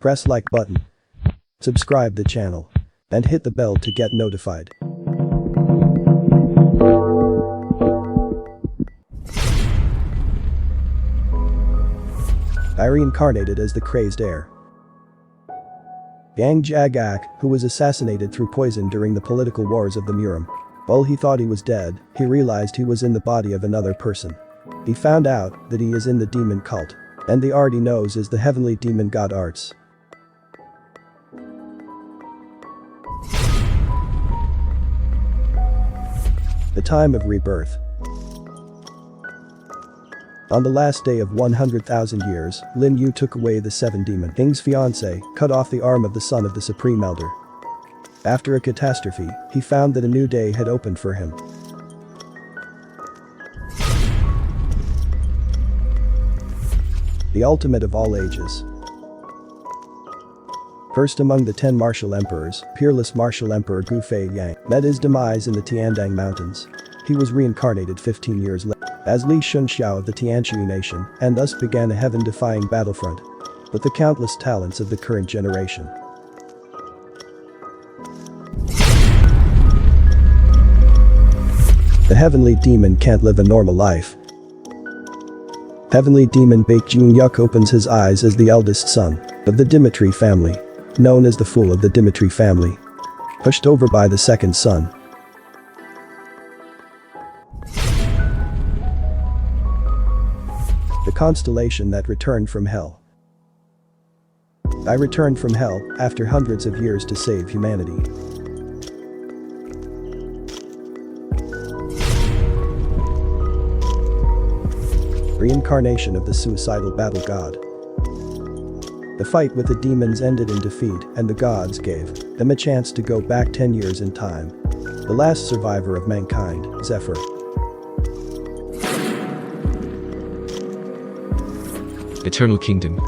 Press like button. Subscribe the channel. And hit the bell to get notified. I reincarnated as the crazed heir. Yang Jagak, who was assassinated through poison during the political wars of the Muram. While he thought he was dead, he realized he was in the body of another person. He found out that he is in the demon cult. And the art he knows is the heavenly demon god arts. The time of rebirth. On the last day of 100,000 years, Lin Yu took away the 7 demon king's fiancé, cut off the arm of the son of the supreme elder. After a catastrophe, he found that a new day had opened for him. The ultimate of all ages. First among the 10 martial emperors, peerless martial emperor Gu Fei Yang met his demise in the Tiandang Mountains. He was reincarnated 15 years later as Li Shunxiao of the Tianshui nation and thus began a heaven-defying battlefront with the countless talents of the current generation. The heavenly demon can't live a normal life. Heavenly demon Baek Jun-yuk opens his eyes as the eldest son of the Dimitri family, known as the fool of the Dimitri family, pushed over by the second son. The constellation that returned from hell. I returned from hell after hundreds of years to save humanity. Reincarnation of the suicidal battle god. The fight with the demons ended in defeat and the gods gave them a chance to go back 10 years in time. The last survivor of mankind, Zephyr. Eternal Kingdom.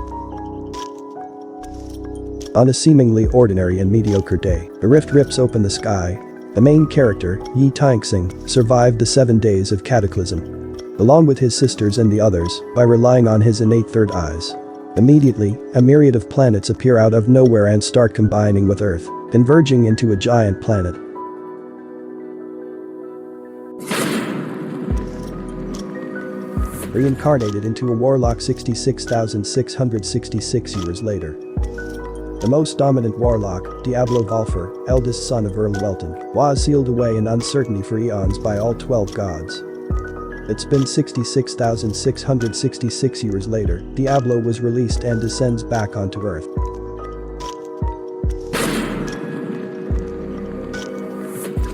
On a seemingly ordinary and mediocre day, a rift rips open the sky. The main character, Yi Taixing, survived the 7 days of cataclysm along with his sisters and the others, by relying on his innate third eyes. Immediately, a myriad of planets appear out of nowhere and start combining with Earth, converging into a giant planet. Reincarnated into a warlock 66,666 years later. The most dominant warlock, Diablo Volfer, eldest son of Earl Welton, was sealed away in uncertainty for eons by all 12 gods. It's been 66,666 years later, Diablo was released and descends back onto Earth.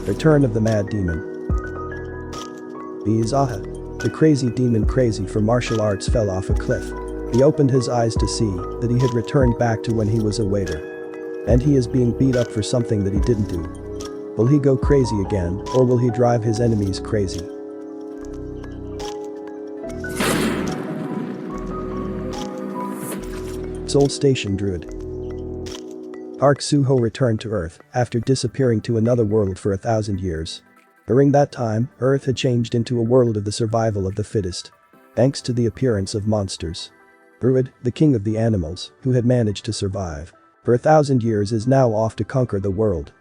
Return of the Mad Demon. Bizaha, the crazy demon crazy for martial arts, fell off a cliff. He opened his eyes to see that he had returned back to when he was a waiter. And he is being beat up for something that he didn't do. Will he go crazy again, or will he drive his enemies crazy? Soul Station Druid. Park Suho returned to Earth after disappearing to another world for 1,000 years. During that time, Earth had changed into a world of the survival of the fittest, thanks to the appearance of monsters. Druid, the king of the animals, who had managed to survive for 1,000 years, is now off to conquer the world.